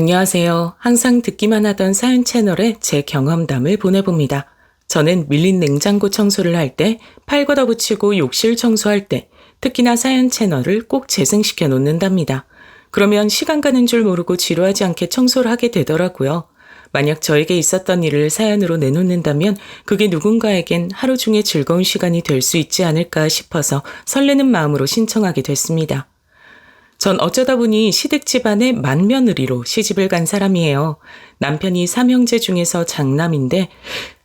안녕하세요. 항상 듣기만 하던 사연 채널에 제 경험담을 보내봅니다. 저는 밀린 냉장고 청소를 할 때, 팔 걷어붙이고 욕실 청소할 때, 특히나 사연 채널을 꼭 재생시켜 놓는답니다. 그러면 시간 가는 줄 모르고 지루하지 않게 청소를 하게 되더라고요. 만약 저에게 있었던 일을 사연으로 내놓는다면 그게 누군가에겐 하루 중에 즐거운 시간이 될 수 있지 않을까 싶어서 설레는 마음으로 신청하게 됐습니다. 전 어쩌다 보니 시댁 집안의 맏며느리로 시집을 간 사람이에요. 남편이 3형제 중에서 장남인데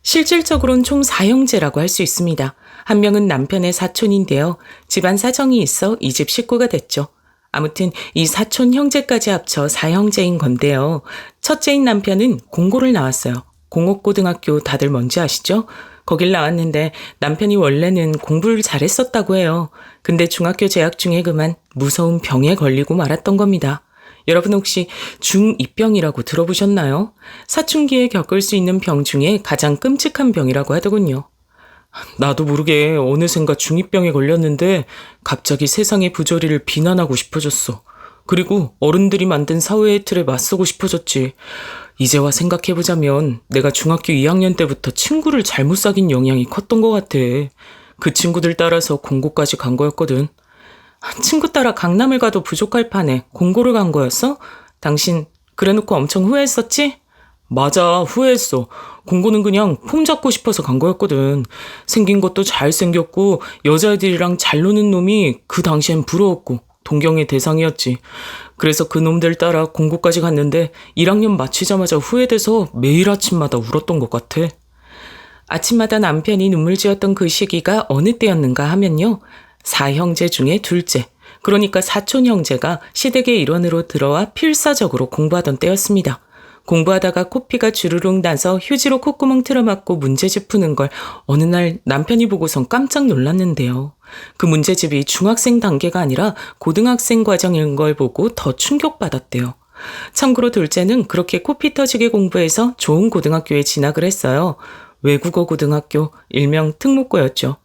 실질적으로는 총 4형제라고 할 수 있습니다. 한 명은 남편의 사촌인데요. 집안 사정이 있어 이 집 식구가 됐죠. 아무튼 이 사촌 형제까지 합쳐 4형제인 건데요. 첫째인 남편은 공고를 나왔어요. 공업고등학교 다들 뭔지 아시죠? 거길 나왔는데 남편이 원래는 공부를 잘했었다고 해요. 근데 중학교 재학 중에 그만 무서운 병에 걸리고 말았던 겁니다. 여러분 혹시 중2병이라고 들어보셨나요? 사춘기에 겪을 수 있는 병 중에 가장 끔찍한 병이라고 하더군요. 나도 모르게 어느샌가 중2병에 걸렸는데 갑자기 세상의 부조리를 비난하고 싶어졌어. 그리고 어른들이 만든 사회의 틀에 맞서고 싶어졌지. 이제와 생각해보자면 내가 중학교 2학년 때부터 친구를 잘못 사귄 영향이 컸던 것 같아. 그 친구들 따라서 공고까지 간 거였거든. 친구 따라 강남을 가도 부족할 판에 공고를 간 거였어? 당신 그래놓고 엄청 후회했었지? 맞아, 후회했어. 공고는 그냥 폼 잡고 싶어서 간 거였거든. 생긴 것도 잘생겼고 여자애들이랑 잘 노는 놈이 그 당시엔 부러웠고 동경의 대상이었지. 그래서 그 놈들 따라 공고까지 갔는데 1학년 마치자마자 후회돼서 매일 아침마다 울었던 것 같아. 아침마다 남편이 눈물 지었던 그 시기가 어느 때였는가 하면요. 4형제 중에 둘째, 그러니까 사촌 형제가 시댁의 일원으로 들어와 필사적으로 공부하던 때였습니다. 공부하다가 코피가 주르륵 나서 휴지로 콧구멍 틀어막고 문제집 푸는 걸 어느 날 남편이 보고선 깜짝 놀랐는데요. 그 문제집이 중학생 단계가 아니라 고등학생 과정인 걸 보고 더 충격받았대요. 참고로 둘째는 그렇게 코피 터지게 공부해서 좋은 고등학교에 진학을 했어요. 외국어 고등학교, 일명 특목고였죠.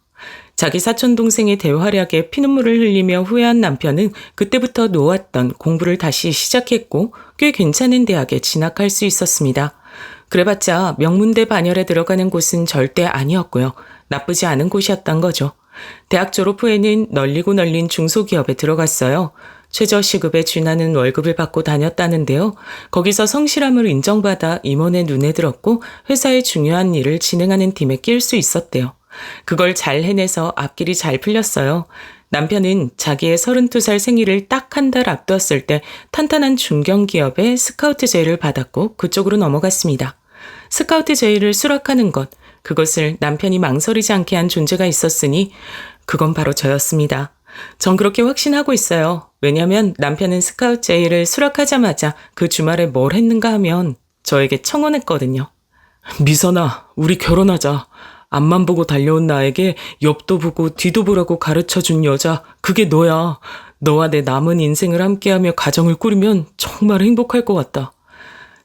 자기 사촌동생의 대활약에 피눈물을 흘리며 후회한 남편은 그때부터 놓았던 공부를 다시 시작했고 꽤 괜찮은 대학에 진학할 수 있었습니다. 그래봤자 명문대 반열에 들어가는 곳은 절대 아니었고요. 나쁘지 않은 곳이었던 거죠. 대학 졸업 후에는 널리고 널린 중소기업에 들어갔어요. 최저시급에 준하는 월급을 받고 다녔다는데요. 거기서 성실함을 인정받아 임원의 눈에 들었고 회사의 중요한 일을 진행하는 팀에 낄 수 있었대요. 그걸 잘 해내서 앞길이 잘 풀렸어요. 남편은 자기의 32살 생일을 딱 한 달 앞두었을 때 탄탄한 중견기업의 스카우트 제의를 받았고 그쪽으로 넘어갔습니다. 스카우트 제의를 수락하는 것, 그것을 남편이 망설이지 않게 한 존재가 있었으니 그건 바로 저였습니다. 전 그렇게 확신하고 있어요. 왜냐면 남편은 스카우트 제의를 수락하자마자 그 주말에 뭘 했는가 하면 저에게 청혼했거든요. 미선아, 우리 결혼하자. 앞만 보고 달려온 나에게 옆도 보고 뒤도 보라고 가르쳐준 여자, 그게 너야. 너와 내 남은 인생을 함께하며 가정을 꾸리면 정말 행복할 것 같다.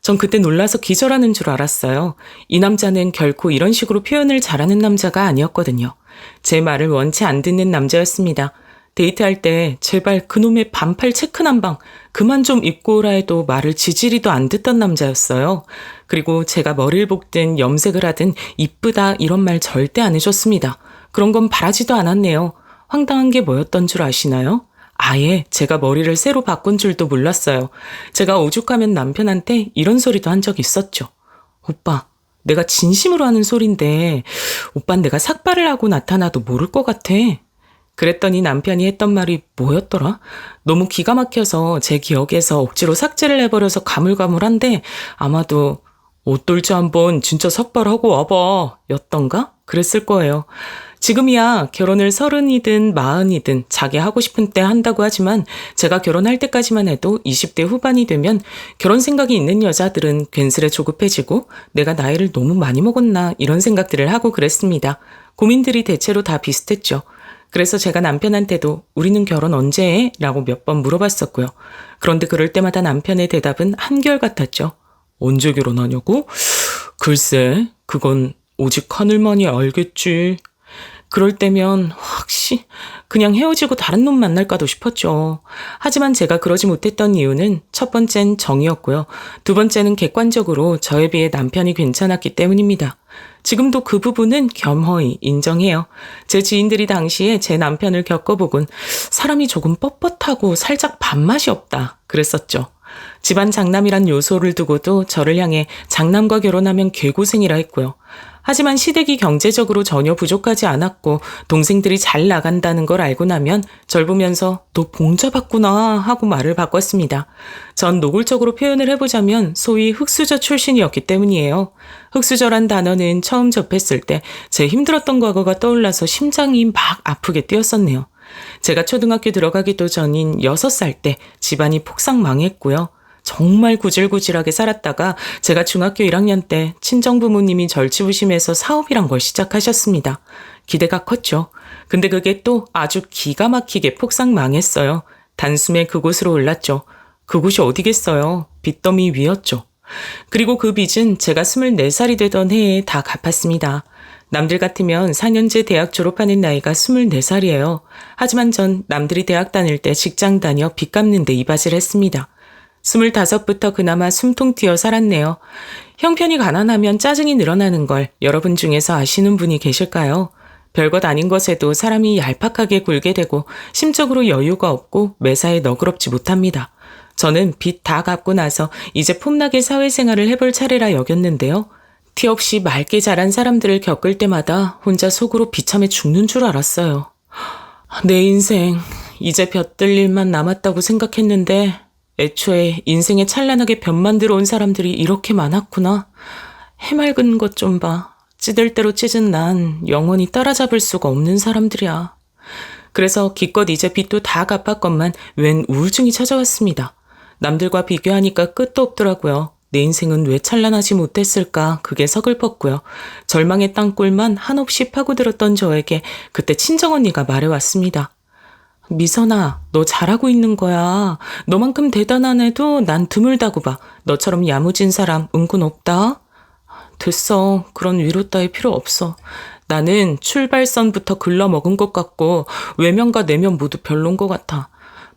전 그때 놀라서 기절하는 줄 알았어요. 이 남자는 결코 이런 식으로 표현을 잘하는 남자가 아니었거든요. 제 말을 원치 안 듣는 남자였습니다. 데이트할 때 제발 그놈의 반팔 체크 남방 그만 좀 입고 오라 해도 말을 지지리도 안 듣던 남자였어요. 그리고 제가 머리를 볶든 염색을 하든 이쁘다 이런 말 절대 안 해줬습니다. 그런 건 바라지도 않았네요. 황당한 게 뭐였던 줄 아시나요? 아예 제가 머리를 새로 바꾼 줄도 몰랐어요. 제가 오죽하면 남편한테 이런 소리도 한 적 있었죠. 오빠, 내가 진심으로 하는 소린데 오빤 내가 삭발을 하고 나타나도 모를 것 같아. 그랬더니 남편이 했던 말이 뭐였더라? 너무 기가 막혀서 제 기억에서 억지로 삭제를 해버려서 가물가물한데 아마도 옷돌지 한번 진짜 삭발하고 와봐 였던가? 그랬을 거예요. 지금이야 결혼을 30이든 40이든 자기 하고 싶은 때 한다고 하지만 제가 결혼할 때까지만 해도 20대 후반이 되면 결혼 생각이 있는 여자들은 괜스레 조급해지고 내가 나이를 너무 많이 먹었나 이런 생각들을 하고 그랬습니다. 고민들이 대체로 다 비슷했죠. 그래서 제가 남편한테도 우리는 결혼 언제 해? 라고 몇 번 물어봤었고요. 그런데 그럴 때마다 남편의 대답은 한결같았죠. 언제 결혼하냐고? 글쎄, 그건 오직 하늘만이 알겠지. 그럴 때면 그냥 헤어지고 다른 놈 만날까도 싶었죠. 하지만 제가 그러지 못했던 이유는 첫 번째는 정이었고요. 두 번째는 객관적으로 저에 비해 남편이 괜찮았기 때문입니다. 지금도 그 부분은 겸허히 인정해요. 제 지인들이 당시에 제 남편을 겪어보곤 사람이 조금 뻣뻣하고 살짝 밥맛이 없다 그랬었죠. 집안 장남이란 요소를 두고도 저를 향해 장남과 결혼하면 개고생이라 했고요. 하지만 시댁이 경제적으로 전혀 부족하지 않았고 동생들이 잘 나간다는 걸 알고 나면 절 보면서 너 봉자봤구나 하고 말을 바꿨습니다. 전 노골적으로 표현을 해보자면 소위 흙수저 출신이었기 때문이에요. 흙수저란 단어는 처음 접했을 때 제 힘들었던 과거가 떠올라서 심장이 막 아프게 뛰었었네요. 제가 초등학교 들어가기도 전인 6살 때 집안이 폭삭 망했고요. 정말 구질구질하게 살았다가 제가 중학교 1학년 때 친정부모님이 절치부심해서 사업이란 걸 시작하셨습니다. 기대가 컸죠. 근데 그게 또 아주 기가 막히게 폭삭 망했어요. 단숨에 그곳으로 올랐죠. 그곳이 어디겠어요. 빚더미 위였죠. 그리고 그 빚은 제가 24살이 되던 해에 다 갚았습니다. 남들 같으면 4년제 대학 졸업하는 나이가 24살이에요. 하지만 전 남들이 대학 다닐 때 직장 다녀 빚 갚는 데 이바지를 했습니다. 25부터 그나마 숨통 튀어 살았네요. 형편이 가난하면 짜증이 늘어나는 걸 여러분 중에서 아시는 분이 계실까요? 별것 아닌 것에도 사람이 얄팍하게 굴게 되고 심적으로 여유가 없고 매사에 너그럽지 못합니다. 저는 빚 다 갚고 나서 이제 폼나게 사회생활을 해볼 차례라 여겼는데요. 티 없이 맑게 자란 사람들을 겪을 때마다 혼자 속으로 비참해 죽는 줄 알았어요. 내 인생 이제 볕들 일만 남았다고 생각했는데 애초에 인생에 찬란하게 볕만 들어온 사람들이 이렇게 많았구나. 해맑은 것 좀 봐. 찌들 대로 찢은 난 영원히 따라잡을 수가 없는 사람들이야. 그래서 기껏 이제 빚도 다 갚았건만 웬 우울증이 찾아왔습니다. 남들과 비교하니까 끝도 없더라고요. 내 인생은 왜 찬란하지 못했을까 그게 서글펐고요. 절망의 땅굴만 한없이 파고들었던 저에게 그때 친정언니가 말해왔습니다. 미선아, 너 잘하고 있는 거야. 너만큼 대단한 애도 난 드물다고 봐. 너처럼 야무진 사람 은근 없다. 됐어. 그런 위로 따위 필요 없어. 나는 출발선부터 글러먹은 것 같고 외면과 내면 모두 별론 것 같아.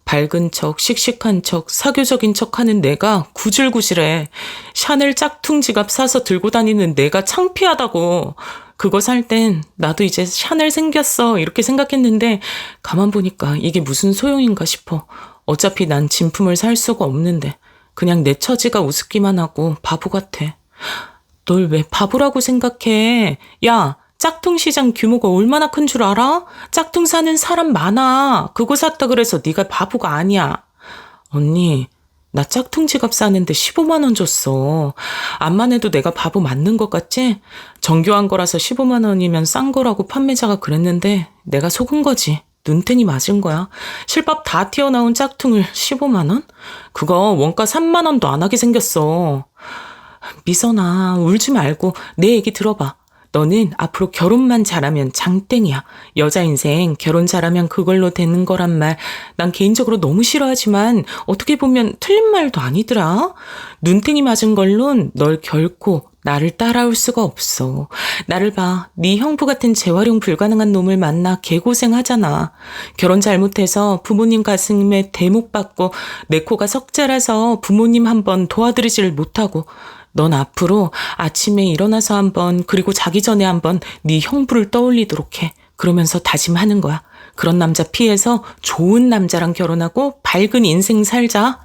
밝은 척, 씩씩한 척, 사교적인 척하는 내가 구질구질해. 샤넬 짝퉁 지갑 사서 들고 다니는 내가 창피하다고. 그거 살 땐 나도 이제 샤넬 생겼어 이렇게 생각했는데 가만 보니까 이게 무슨 소용인가 싶어. 어차피 난 진품을 살 수가 없는데 그냥 내 처지가 우습기만 하고 바보 같아. 널 왜 바보라고 생각해? 야, 짝퉁 시장 규모가 얼마나 큰 줄 알아? 짝퉁 사는 사람 많아. 그거 샀다 그래서 네가 바보가 아니야. 언니, 나 짝퉁 지갑 사는데 15만 원 줬어. 암만 해도 내가 바보 맞는 것 같지? 정교한 거라서 15만 원이면 싼 거라고 판매자가 그랬는데 내가 속은 거지. 눈탱이 맞은 거야. 실밥 다 튀어나온 짝퉁을 15만 원? 그거 원가 3만 원도 안 하게 생겼어. 미선아, 울지 말고 내 얘기 들어봐. 너는 앞으로 결혼만 잘하면 장땡이야. 여자 인생 결혼 잘하면 그걸로 되는 거란 말 난 개인적으로 너무 싫어하지만 어떻게 보면 틀린 말도 아니더라. 눈탱이 맞은 걸론 널 결코 나를 따라올 수가 없어. 나를 봐. 네 형부 같은 재활용 불가능한 놈을 만나 개고생하잖아. 결혼 잘못해서 부모님 가슴에 대목 받고 내 코가 석자라서 부모님 한번 도와드리지를 못하고 넌 앞으로 아침에 일어나서 한번 그리고 자기 전에 한번 네 형부를 떠올리도록 해. 그러면서 다짐하는 거야. 그런 남자 피해서 좋은 남자랑 결혼하고 밝은 인생 살자.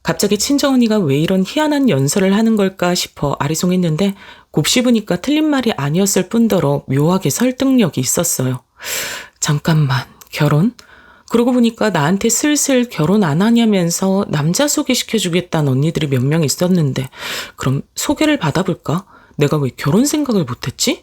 갑자기 친정언니가 왜 이런 희한한 연설을 하는 걸까 싶어 아리송했는데 곱씹으니까 틀린 말이 아니었을 뿐더러 묘하게 설득력이 있었어요. 잠깐만, 결혼? 그러고 보니까 나한테 슬슬 결혼 안 하냐면서 남자 소개시켜주겠다는 언니들이 몇 명 있었는데 그럼 소개를 받아볼까? 내가 왜 결혼 생각을 못했지?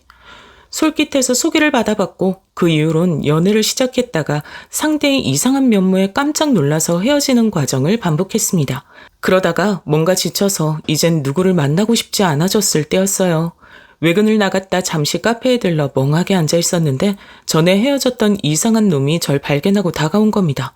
솔깃해서 소개를 받아봤고 그 이후론 연애를 시작했다가 상대의 이상한 면모에 깜짝 놀라서 헤어지는 과정을 반복했습니다. 그러다가 뭔가 지쳐서 이젠 누구를 만나고 싶지 않아졌을 때였어요. 외근을 나갔다 잠시 카페에 들러 멍하게 앉아있었는데 전에 헤어졌던 이상한 놈이 절 발견하고 다가온 겁니다.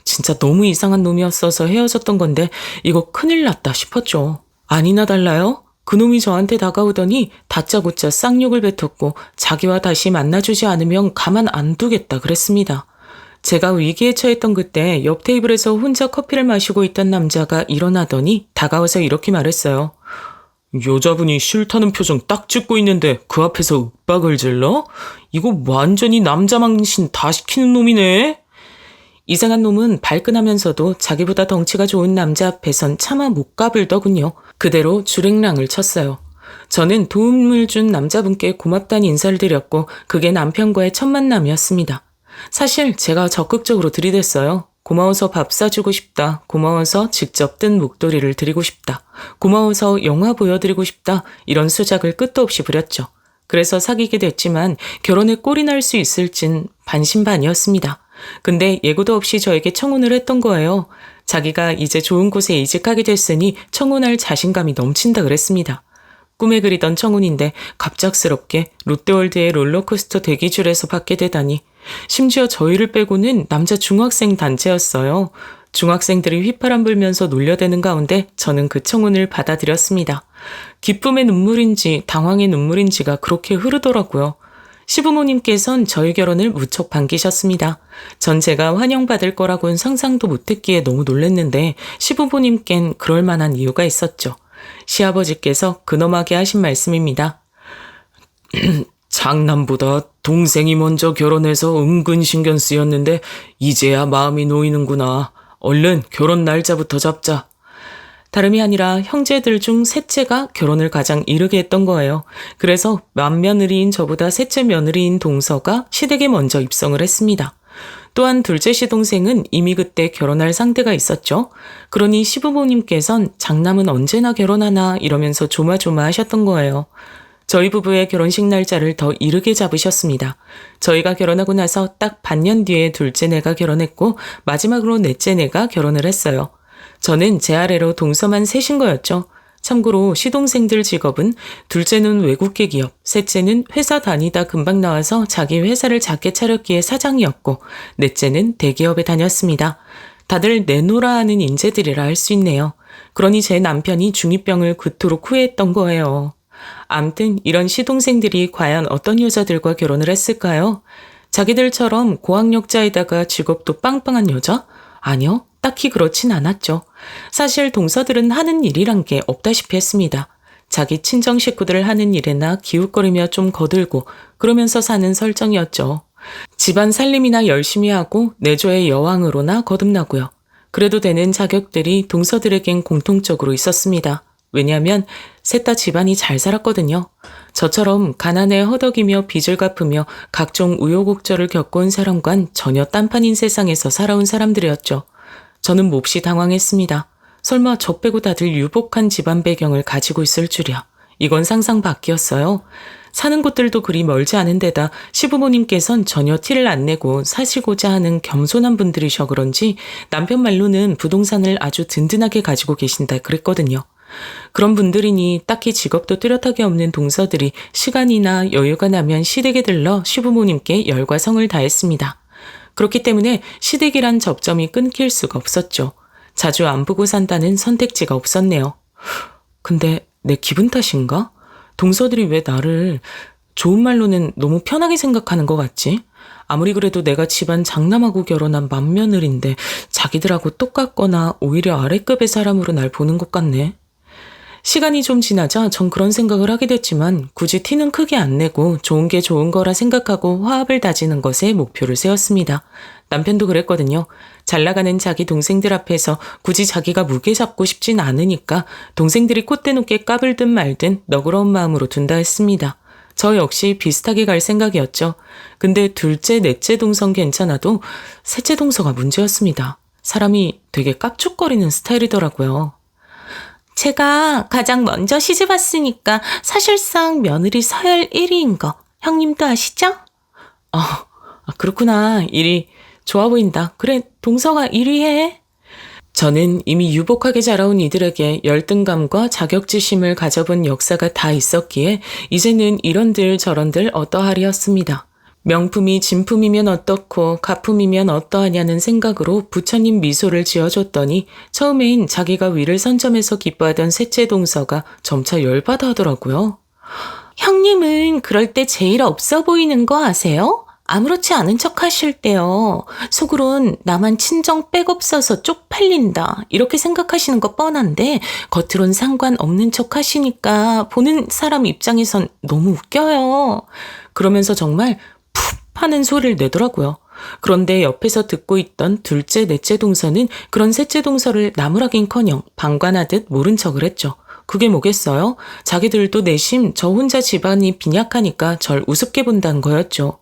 진짜 너무 이상한 놈이었어서 헤어졌던 건데 이거 큰일 났다 싶었죠. 아니나 달라요? 그놈이 저한테 다가오더니 다짜고짜 쌍욕을 뱉었고 자기와 다시 만나주지 않으면 가만 안 두겠다 그랬습니다. 제가 위기에 처했던 그때 옆 테이블에서 혼자 커피를 마시고 있던 남자가 일어나더니 다가와서 이렇게 말했어요. 여자분이 싫다는 표정 딱 찍고 있는데 그 앞에서 윽박을 질러? 이거 완전히 남자 망신 다 시키는 놈이네. 이상한 놈은 발끈하면서도 자기보다 덩치가 좋은 남자 앞에선 차마 못 가불더군요. 그대로 주랭랑을 쳤어요. 저는 도움을 준 남자분께 고맙다는 인사를 드렸고 그게 남편과의 첫 만남이었습니다. 사실 제가 적극적으로 들이댔어요. 고마워서 밥 사주고 싶다. 고마워서 직접 뜬 목도리를 드리고 싶다. 고마워서 영화 보여드리고 싶다. 이런 수작을 끝도 없이 부렸죠. 그래서 사귀게 됐지만 결혼에 꼴이 날 수 있을진 반신반의였습니다. 근데 예고도 없이 저에게 청혼을 했던 거예요. 자기가 이제 좋은 곳에 이직하게 됐으니 청혼할 자신감이 넘친다 그랬습니다. 꿈에 그리던 청혼인데 갑작스럽게 롯데월드의 롤러코스터 대기줄에서 받게 되다니. 심지어 저희를 빼고는 남자 중학생 단체였어요. 중학생들이 휘파람 불면서 놀려대는 가운데 저는 그 청혼을 받아들였습니다. 기쁨의 눈물인지 당황의 눈물인지가 그렇게 흐르더라고요. 시부모님께선 저희 결혼을 무척 반기셨습니다. 전 제가 환영받을 거라고는 상상도 못했기에 너무 놀랐는데 시부모님께는 그럴 만한 이유가 있었죠. 시아버지께서 근엄하게 하신 말씀입니다. 장남보다 동생이 먼저 결혼해서 은근 신경 쓰였는데 이제야 마음이 놓이는구나. 얼른 결혼 날짜부터 잡자. 다름이 아니라 형제들 중 셋째가 결혼을 가장 이르게 했던 거예요. 그래서 맏며느리인 저보다 셋째 며느리인 동서가 시댁에 먼저 입성을 했습니다. 또한 둘째 시동생은 이미 그때 결혼할 상대가 있었죠. 그러니 시부모님께선 장남은 언제나 결혼하나 이러면서 조마조마 하셨던 거예요. 저희 부부의 결혼식 날짜를 더 이르게 잡으셨습니다. 저희가 결혼하고 나서 딱 반년 뒤에 둘째네가 결혼했고 마지막으로 넷째네가 결혼을 했어요. 저는 제 아래로 동서만 셋인 거였죠. 참고로 시동생들 직업은 둘째는 외국계 기업, 셋째는 회사 다니다 금방 나와서 자기 회사를 작게 차렸기에 사장이었고 넷째는 대기업에 다녔습니다. 다들 내노라 하는 인재들이라 할 수 있네요. 그러니 제 남편이 중2병을 그토록 후회했던 거예요. 암튼 이런 시동생들이 과연 어떤 여자들과 결혼을 했을까요? 자기들처럼 고학력자에다가 직업도 빵빵한 여자? 아니요, 딱히 그렇진 않았죠. 사실 동서들은 하는 일이란 게 없다시피 했습니다. 자기 친정 식구들 하는 일에나 기웃거리며 좀 거들고 그러면서 사는 설정이었죠. 집안 살림이나 열심히 하고 내조의 여왕으로나 거듭나고요. 그래도 되는 자격들이 동서들에겐 공통적으로 있었습니다. 왜냐하면 셋 다 집안이 잘 살았거든요. 저처럼 가난에 허덕이며 빚을 갚으며 각종 우여곡절을 겪어온 사람과는 전혀 딴판인 세상에서 살아온 사람들이었죠. 저는 몹시 당황했습니다. 설마 저 빼고 다들 유복한 집안 배경을 가지고 있을 줄이야. 이건 상상 밖이었어요. 사는 곳들도 그리 멀지 않은 데다 시부모님께선 전혀 티를 안 내고 사시고자 하는 겸손한 분들이셔 그런지 남편 말로는 부동산을 아주 든든하게 가지고 계신다 그랬거든요. 그런 분들이니 딱히 직업도 뚜렷하게 없는 동서들이 시간이나 여유가 나면 시댁에 들러 시부모님께 열과 성을 다했습니다. 그렇기 때문에 시댁이란 접점이 끊길 수가 없었죠. 자주 안 보고 산다는 선택지가 없었네요. 근데 내 기분 탓인가? 동서들이 왜 나를 좋은 말로는 너무 편하게 생각하는 것 같지? 아무리 그래도 내가 집안 장남하고 결혼한 맏며느리인데 자기들하고 똑같거나 오히려 아래급의 사람으로 날 보는 것 같네. 시간이 좀 지나자 전 그런 생각을 하게 됐지만 굳이 티는 크게 안 내고 좋은 게 좋은 거라 생각하고 화합을 다지는 것에 목표를 세웠습니다. 남편도 그랬거든요. 잘 나가는 자기 동생들 앞에서 굳이 자기가 무게 잡고 싶진 않으니까 동생들이 콧대 높게 까불든 말든 너그러운 마음으로 둔다 했습니다. 저 역시 비슷하게 갈 생각이었죠. 근데 둘째, 넷째 동선 괜찮아도 셋째 동서가 문제였습니다. 사람이 되게 깝죽거리는 스타일이더라고요. 제가 가장 먼저 시집 왔으니까 사실상 며느리 서열 1위인 거 형님도 아시죠? 그렇구나. 1위. 좋아 보인다. 그래, 동서가 1위 해. 저는 이미 유복하게 자라온 이들에게 열등감과 자격지심을 가져본 역사가 다 있었기에 이제는 이런들 저런들 어떠하리였습니다. 명품이 진품이면 어떻고 가품이면 어떠하냐는 생각으로 부처님 미소를 지어줬더니 처음엔 자기가 위를 선점해서 기뻐하던 셋째 동서가 점차 열받아 하더라고요. 형님은 그럴 때 제일 없어 보이는 거 아세요? 아무렇지 않은 척 하실 때요. 속으론 나만 친정 백없어서 쪽팔린다. 이렇게 생각하시는 거 뻔한데 겉으론 상관없는 척 하시니까 보는 사람 입장에선 너무 웃겨요. 그러면서 정말 푹 하는 소리를 내더라고요. 그런데 옆에서 듣고 있던 둘째, 넷째 동서는 그런 셋째 동서를 나무라긴커녕 방관하듯 모른 척을 했죠. 그게 뭐겠어요? 자기들도 내심 저 혼자 집안이 빈약하니까 절 우습게 본다는 거였죠.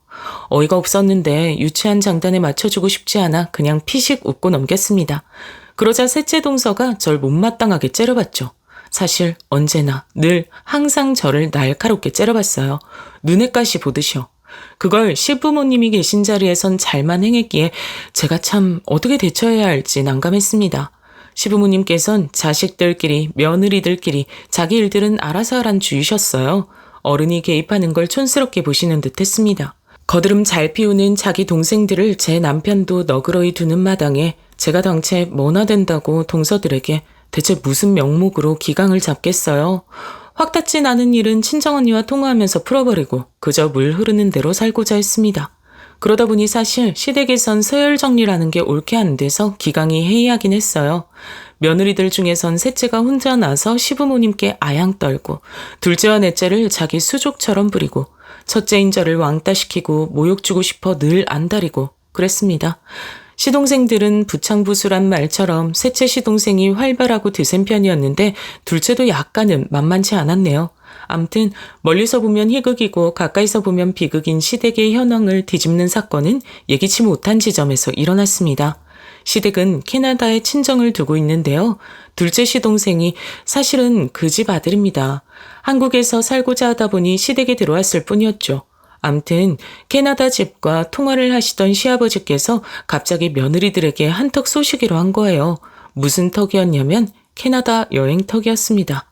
어이가 없었는데 유치한 장단에 맞춰주고 싶지 않아 그냥 피식 웃고 넘겼습니다. 그러자 셋째 동서가 절 못마땅하게 째려봤죠. 사실 언제나 늘 항상 저를 날카롭게 째려봤어요. 눈에 가시 보듯이요. 그걸 시부모님이 계신 자리에선 잘만 행했기에 제가 참 어떻게 대처해야 할지 난감했습니다. 시부모님께선 자식들끼리 며느리들끼리 자기 일들은 알아서 하란 주의셨어요. 어른이 개입하는 걸 촌스럽게 보시는 듯 했습니다. 거드름 잘 피우는 자기 동생들을 제 남편도 너그러이 두는 마당에 제가 덩체 뭐나 된다고 동서들에게 대체 무슨 명목으로 기강을 잡겠어요. 확 닿진 않은 일은 친정언니와 통화하면서 풀어버리고 그저 물 흐르는 대로 살고자 했습니다. 그러다 보니 사실 시댁에선 서열 정리라는 게 옳게 안 돼서 기강이 해이하긴 했어요. 며느리들 중에선 셋째가 혼자 나서 시부모님께 아양 떨고 둘째와 넷째를 자기 수족처럼 부리고 첫째인 저를 왕따시키고 모욕 주고 싶어 늘 안달이고 그랬습니다. 시동생들은 부창부수란 말처럼 셋째 시동생이 활발하고 드센 편이었는데 둘째도 약간은 만만치 않았네요. 암튼 멀리서 보면 희극이고 가까이서 보면 비극인 시댁의 현황을 뒤집는 사건은 예기치 못한 지점에서 일어났습니다. 시댁은 캐나다에 친정을 두고 있는데요. 둘째 시동생이 사실은 그 집 아들입니다. 한국에서 살고자 하다 보니 시댁에 들어왔을 뿐이었죠. 암튼 캐나다 집과 통화를 하시던 시아버지께서 갑자기 며느리들에게 한턱 쏘시기로 한 거예요. 무슨 턱이었냐면 캐나다 여행 턱이었습니다.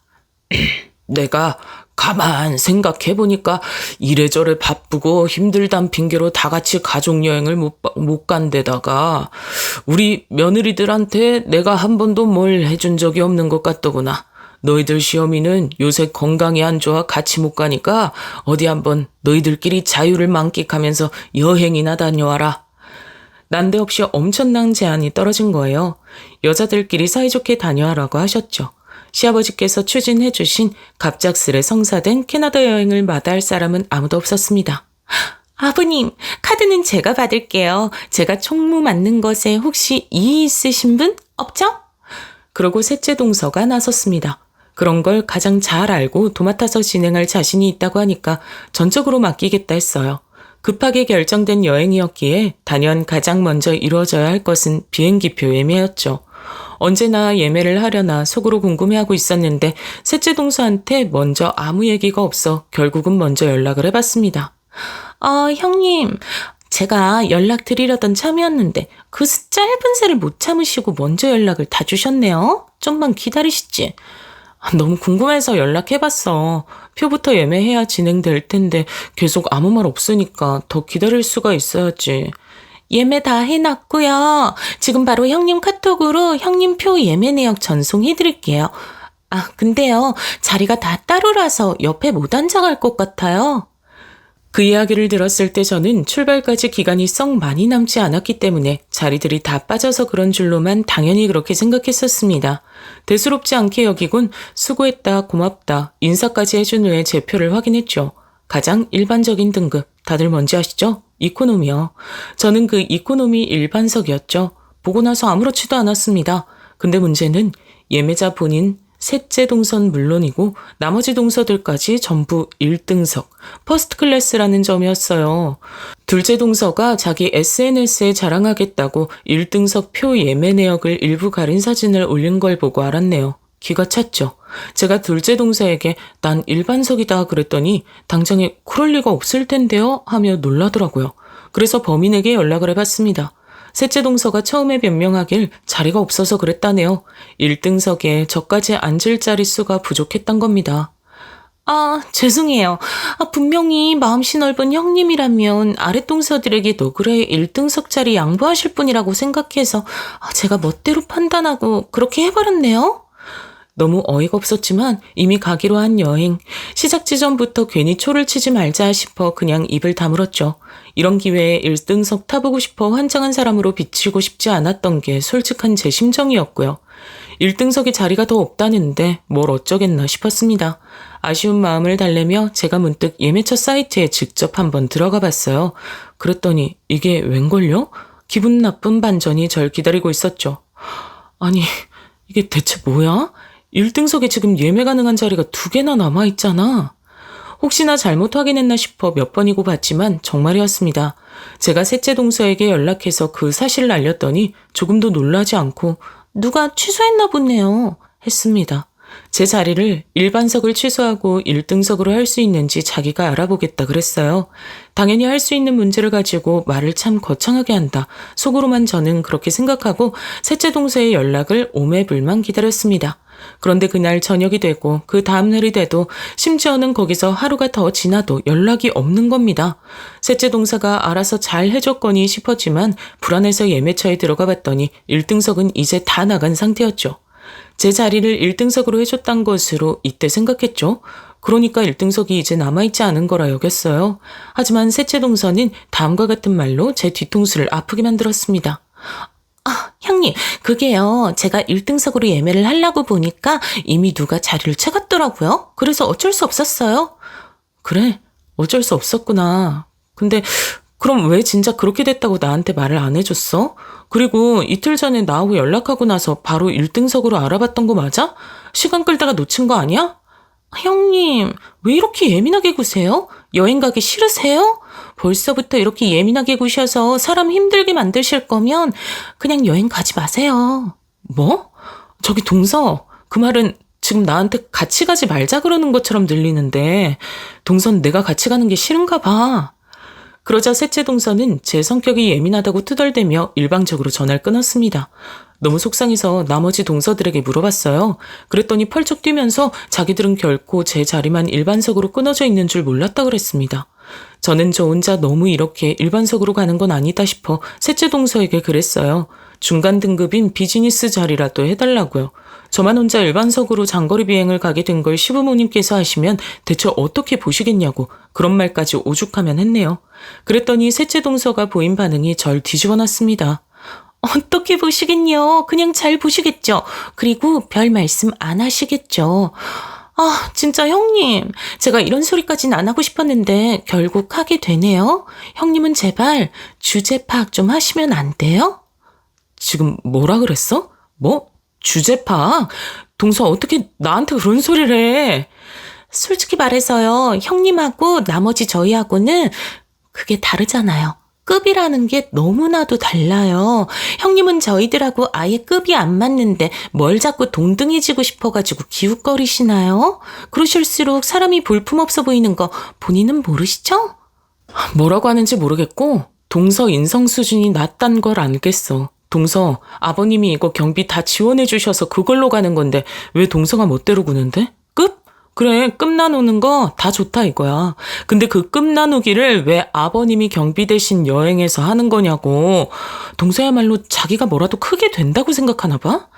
내가 가만 생각해보니까 이래저래 바쁘고 힘들단 핑계로 다 같이 가족여행을 못 간 데다가 우리 며느리들한테 내가 한 번도 뭘 해준 적이 없는 것 같더구나. 너희들 시어미는 요새 건강이 안 좋아 같이 못 가니까 어디 한번 너희들끼리 자유를 만끽하면서 여행이나 다녀와라. 난데없이 엄청난 제안이 떨어진 거예요. 여자들끼리 사이좋게 다녀와라고 하셨죠. 시아버지께서 추진해 주신 갑작스레 성사된 캐나다 여행을 마다할 사람은 아무도 없었습니다. 아버님, 카드는 제가 받을게요. 제가 총무 맡는 것에 혹시 이의 있으신 분 없죠? 그러고 셋째 동서가 나섰습니다. 그런 걸 가장 잘 알고 도맡아서 진행할 자신이 있다고 하니까 전적으로 맡기겠다 했어요. 급하게 결정된 여행이었기에 단연 가장 먼저 이루어져야 할 것은 비행기표 예매였죠. 언제나 예매를 하려나 속으로 궁금해하고 있었는데 셋째 동서한테 먼저 아무 얘기가 없어 결국은 먼저 연락을 해봤습니다. 형님, 제가 연락드리려던 참이었는데 그 짧은 새를 못 참으시고 먼저 연락을 다 주셨네요. 좀만 기다리시지. 너무 궁금해서 연락해봤어. 표부터 예매해야 진행될 텐데 계속 아무 말 없으니까 더 기다릴 수가 있어야지. 예매 다 해놨고요. 지금 바로 형님 카톡으로 형님 표 예매 내역 전송해드릴게요. 근데요. 자리가 다 따로라서 옆에 못 앉아갈 것 같아요. 그 이야기를 들었을 때 저는 출발까지 기간이 썩 많이 남지 않았기 때문에 자리들이 다 빠져서 그런 줄로만 당연히 그렇게 생각했었습니다. 대수롭지 않게 여기곤 수고했다, 고맙다, 인사까지 해준 후에 제 표를 확인했죠. 가장 일반적인 등급, 다들 뭔지 아시죠? 이코노미요. 저는 그 이코노미 일반석이었죠. 보고 나서 아무렇지도 않았습니다. 근데 문제는 예매자 본인 셋째 동선 물론이고 나머지 동서들까지 전부 1등석, 퍼스트 클래스라는 점이었어요. 둘째 동서가 자기 SNS에 자랑하겠다고 1등석 표 예매 내역을 일부 가린 사진을 올린 걸 보고 알았네요. 기가 찼죠. 제가 둘째 동서에게 난 일반석이다 그랬더니 당장에 그럴 리가 없을 텐데요 하며 놀라더라고요. 그래서 범인에게 연락을 해봤습니다. 셋째 동서가 처음에 변명하길 자리가 없어서 그랬다네요. 1등석에 저까지 앉을 자릿수가 부족했던 겁니다. 죄송해요. 분명히 마음씨 넓은 형님이라면 아랫동서들에게 너그레 1등석짜리 양보하실 분이라고 생각해서 제가 멋대로 판단하고 그렇게 해버렸네요. 너무 어이가 없었지만 이미 가기로 한 여행. 시작 지점부터 괜히 초를 치지 말자 싶어 그냥 입을 다물었죠. 이런 기회에 1등석 타보고 싶어 환장한 사람으로 비치고 싶지 않았던 게 솔직한 제 심정이었고요. 1등석에 자리가 더 없다는데 뭘 어쩌겠나 싶었습니다. 아쉬운 마음을 달래며 제가 문득 예매처 사이트에 직접 한번 들어가 봤어요. 그랬더니 이게 웬걸요? 기분 나쁜 반전이 절 기다리고 있었죠. 아니, 이게 대체 뭐야? 1등석에 지금 예매 가능한 자리가 2개나 남아있잖아. 혹시나 잘못 확인했나 싶어 몇 번이고 봤지만 정말이었습니다. 제가 셋째 동서에게 연락해서 그 사실을 알렸더니 조금도 놀라지 않고 누가 취소했나 보네요 했습니다. 제 자리를 일반석을 취소하고 1등석으로 할 수 있는지 자기가 알아보겠다 그랬어요. 당연히 할 수 있는 문제를 가지고 말을 참 거창하게 한다. 속으로만 저는 그렇게 생각하고 셋째 동서의 연락을 오매불만 기다렸습니다. 그런데 그날 저녁이 되고 그 다음날이 돼도 심지어는 거기서 하루가 더 지나도 연락이 없는 겁니다. 셋째 동서가 알아서 잘 해줬거니 싶었지만 불안해서 예매처에 들어가 봤더니 1등석은 이제 다 나간 상태였죠. 제 자리를 1등석으로 해줬단 것으로 이때 생각했죠. 그러니까 1등석이 이제 남아있지 않은 거라 여겼어요. 하지만 셋째 동서는 다음과 같은 말로 제 뒤통수를 아프게 만들었습니다. 형님, 그게요. 제가 1등석으로 예매를 하려고 보니까 이미 누가 자리를 채갔더라고요. 그래서 어쩔 수 없었어요. 그래, 어쩔 수 없었구나. 근데 그럼 왜 진짜 그렇게 됐다고 나한테 말을 안 해줬어? 그리고 이틀 전에 나하고 연락하고 나서 바로 1등석으로 알아봤던 거 맞아? 시간 끌다가 놓친 거 아니야? 형님, 왜 이렇게 예민하게 구세요? 여행 가기 싫으세요? 벌써부터 이렇게 예민하게 구셔서 사람 힘들게 만드실 거면 그냥 여행 가지 마세요. 뭐? 저기 동서, 그 말은 지금 나한테 같이 가지 말자 그러는 것처럼 들리는데 동선 내가 같이 가는 게 싫은가 봐. 그러자 셋째 동서는 제 성격이 예민하다고 투덜대며 일방적으로 전화를 끊었습니다. 너무 속상해서 나머지 동서들에게 물어봤어요. 그랬더니 펄쩍 뛰면서 자기들은 결코 제 자리만 일반석으로 끊어져 있는 줄 몰랐다 그랬습니다. 저는 저 혼자 너무 이렇게 일반석으로 가는 건 아니다 싶어 셋째 동서에게 그랬어요. 중간 등급인 비즈니스 자리라도 해달라고요. 저만 혼자 일반석으로 장거리 비행을 가게 된 걸 시부모님께서 하시면 대체 어떻게 보시겠냐고 그런 말까지 오죽하면 했네요. 그랬더니 셋째 동서가 보인 반응이 절 뒤집어 놨습니다. 어떻게 보시겠요? 그냥 잘 보시겠죠. 그리고 별 말씀 안 하시겠죠. 진짜 형님, 제가 이런 소리까진 안 하고 싶었는데 결국 하게 되네요. 형님은 제발 주제 파악 좀 하시면 안 돼요? 지금 뭐라 그랬어? 뭐? 주제 파악? 동서 어떻게 나한테 그런 소리를 해? 솔직히 말해서요, 형님하고 나머지 저희하고는 그게 다르잖아요. 급이라는 게 너무나도 달라요. 형님은 저희들하고 아예 급이 안 맞는데 뭘 자꾸 동등해지고 싶어가지고 기웃거리시나요? 그러실수록 사람이 볼품없어 보이는 거 본인은 모르시죠? 뭐라고 하는지 모르겠고 동서 인성 수준이 낮단 걸 알겠어. 동서, 아버님이 이거 경비 다 지원해 주셔서 그걸로 가는 건데 왜 동서가 멋대로 구는데? 급? 그래, 급 나누는 거 다 좋다 이거야. 근데 그 급 나누기를 왜 아버님이 경비 대신 여행해서 하는 거냐고. 동서야말로 자기가 뭐라도 크게 된다고 생각하나 봐?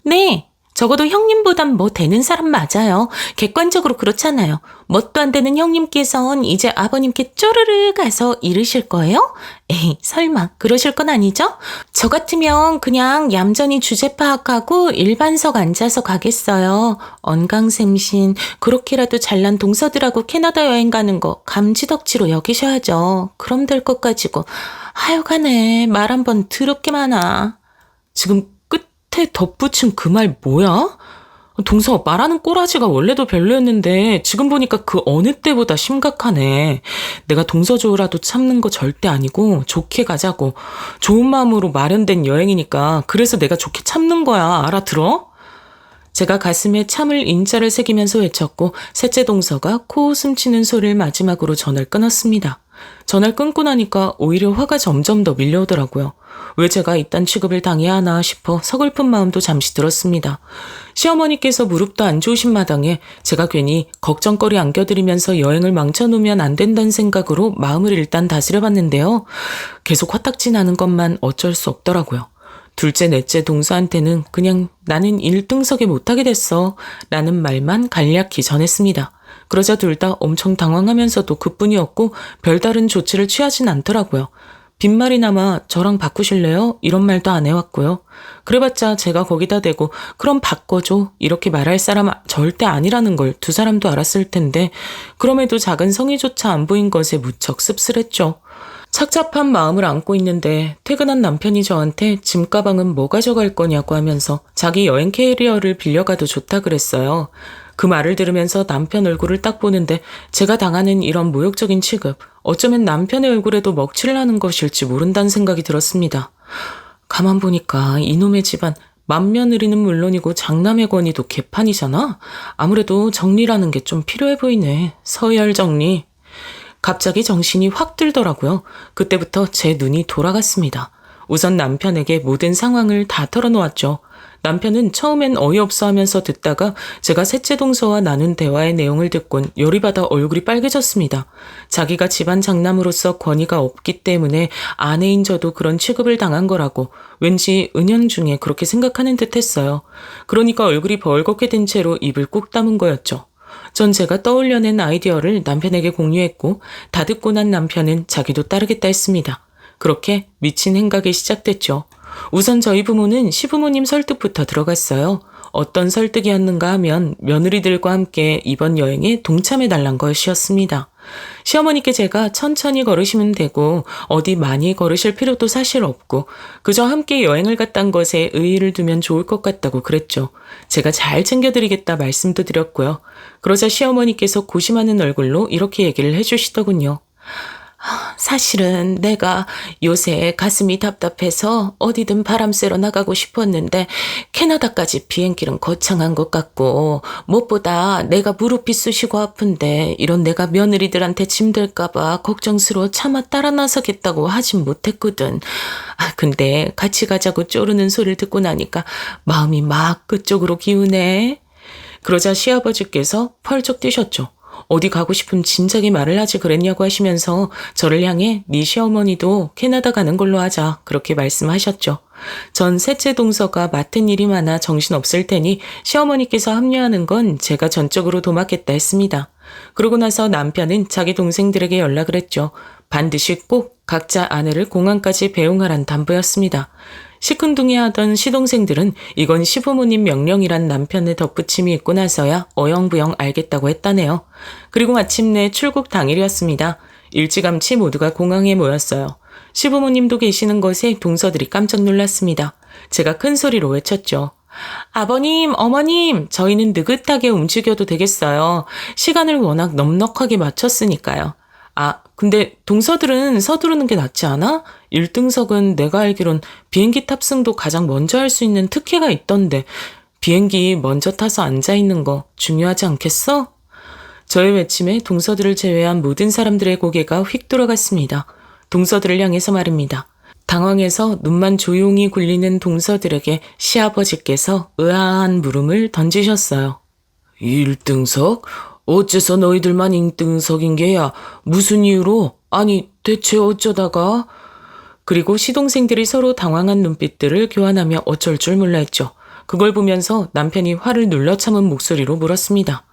네, 적어도 형님보단 뭐 되는 사람 맞아요. 객관적으로 그렇잖아요. 뭣도 안 되는 형님께선 이제 아버님께 쪼르르 가서 이르실 거예요? 에이, 설마 그러실 건 아니죠? 저 같으면 그냥 얌전히 주제 파악하고 일반석 앉아서 가겠어요. 언강생신, 그렇게라도 잘난 동서들하고 캐나다 여행 가는 거 감지덕지로 여기셔야죠. 그럼 될 것 가지고. 하여간에 말 한번 더럽게 많아. 지금 끝에 덧붙인 그 말 뭐야? 동서, 말하는 꼬라지가 원래도 별로였는데 지금 보니까 그 어느 때보다 심각하네. 내가 동서 좋으라도 참는 거 절대 아니고 좋게 가자고. 좋은 마음으로 마련된 여행이니까 그래서 내가 좋게 참는 거야. 알아들어? 제가 가슴에 참을 인자를 새기면서 외쳤고 셋째 동서가 코웃음 치는 소리를 마지막으로 전화를 끊었습니다. 전화를 끊고 나니까 오히려 화가 점점 더 밀려오더라고요. 왜 제가 이딴 취급을 당해야 하나 싶어 서글픈 마음도 잠시 들었습니다. 시어머니께서 무릎도 안 좋으신 마당에 제가 괜히 걱정거리 안겨드리면서 여행을 망쳐놓으면 안 된다는 생각으로 마음을 일단 다스려봤는데요. 계속 화딱지 나는 것만 어쩔 수 없더라고요. 둘째, 넷째 동서한테는 그냥 나는 1등석에 못하게 됐어 라는 말만 간략히 전했습니다. 그러자 둘 다 엄청 당황하면서도 그뿐이었고 별다른 조치를 취하진 않더라고요. 빈말이나마 저랑 바꾸실래요? 이런 말도 안 해왔고요. 그래봤자 제가 거기다 대고 그럼 바꿔줘 이렇게 말할 사람 절대 아니라는 걸 두 사람도 알았을 텐데 그럼에도 작은 성의조차 안 보인 것에 무척 씁쓸했죠. 착잡한 마음을 안고 있는데 퇴근한 남편이 저한테 짐 가방은 뭐 가져갈 거냐고 하면서 자기 여행 캐리어를 빌려가도 좋다 그랬어요. 그 말을 들으면서 남편 얼굴을 딱 보는데 제가 당하는 이런 모욕적인 취급, 어쩌면 남편의 얼굴에도 먹칠을 하는 것일지 모른다는 생각이 들었습니다. 가만 보니까 이놈의 집안 맏며느리는 물론이고 장남의 권위도 개판이잖아. 아무래도 정리라는 게 좀 필요해 보이네. 서열 정리. 갑자기 정신이 확 들더라고요. 그때부터 제 눈이 돌아갔습니다. 우선 남편에게 모든 상황을 다 털어놓았죠. 남편은 처음엔 어이없어 하면서 듣다가 제가 셋째 동서와 나눈 대화의 내용을 듣곤 열이 받아 얼굴이 빨개졌습니다. 자기가 집안 장남으로서 권위가 없기 때문에 아내인 저도 그런 취급을 당한 거라고 왠지 은연중에 그렇게 생각하는 듯 했어요. 그러니까 얼굴이 벌겋게 된 채로 입을 꾹 다문 거였죠. 전 제가 떠올려낸 아이디어를 남편에게 공유했고 다 듣고 난 남편은 자기도 따르겠다 했습니다. 그렇게 미친 행각이 시작됐죠. 우선 저희 부모는 시부모님 설득부터 들어갔어요. 어떤 설득이었는가 하면 며느리들과 함께 이번 여행에 동참해달란 것이었습니다. 시어머니께 제가 천천히 걸으시면 되고 어디 많이 걸으실 필요도 사실 없고 그저 함께 여행을 갔단 것에 의의를 두면 좋을 것 같다고 그랬죠. 제가 잘 챙겨드리겠다 말씀도 드렸고요. 그러자 시어머니께서 고심하는 얼굴로 이렇게 얘기를 해주시더군요. 사실은 내가 요새 가슴이 답답해서 어디든 바람 쐬러 나가고 싶었는데 캐나다까지 비행길은 거창한 것 같고 무엇보다 내가 무릎이 쑤시고 아픈데 이런 내가 며느리들한테 짐될까봐 걱정스러워 차마 따라 나서겠다고 하진 못했거든. 근데 같이 가자고 쪼르는 소리를 듣고 나니까 마음이 막 그쪽으로 기우네. 그러자 시아버지께서 펄쩍 뛰셨죠. 어디 가고 싶은 진작에 말을 하지 그랬냐고 하시면서 저를 향해 네 시어머니도 캐나다 가는 걸로 하자 그렇게 말씀하셨죠. 전 셋째 동서가 맡은 일이 많아 정신없을 테니 시어머니께서 합류하는 건 제가 전적으로 도맡겠다 했습니다. 그러고 나서 남편은 자기 동생들에게 연락을 했죠. 반드시 꼭 각자 아내를 공항까지 배웅하란 담보였습니다. 시큰둥해하던 시동생들은 이건 시부모님 명령이란 남편의 덧붙임이 있고 나서야 어영부영 알겠다고 했다네요. 그리고 마침내 출국 당일이었습니다. 일찌감치 모두가 공항에 모였어요. 시부모님도 계시는 것에 동서들이 깜짝 놀랐습니다. 제가 큰 소리로 외쳤죠. 아버님, 어머님, 저희는 느긋하게 움직여도 되겠어요. 시간을 워낙 넉넉하게 맞췄으니까요. 근데 동서들은 서두르는 게 낫지 않아? 1등석은 내가 알기론 비행기 탑승도 가장 먼저 할 수 있는 특혜가 있던데 비행기 먼저 타서 앉아있는 거 중요하지 않겠어? 저의 외침에 동서들을 제외한 모든 사람들의 고개가 휙 돌아갔습니다. 동서들을 향해서 말입니다. 당황해서 눈만 조용히 굴리는 동서들에게 시아버지께서 의아한 물음을 던지셨어요. 1등석? 어째서 너희들만 1등석인 게야? 무슨 이유로? 아니 대체 어쩌다가? 그리고 시동생들이 서로 당황한 눈빛들을 교환하며 어쩔 줄 몰라 했죠. 그걸 보면서 남편이 화를 눌러 참은 목소리로 물었습니다.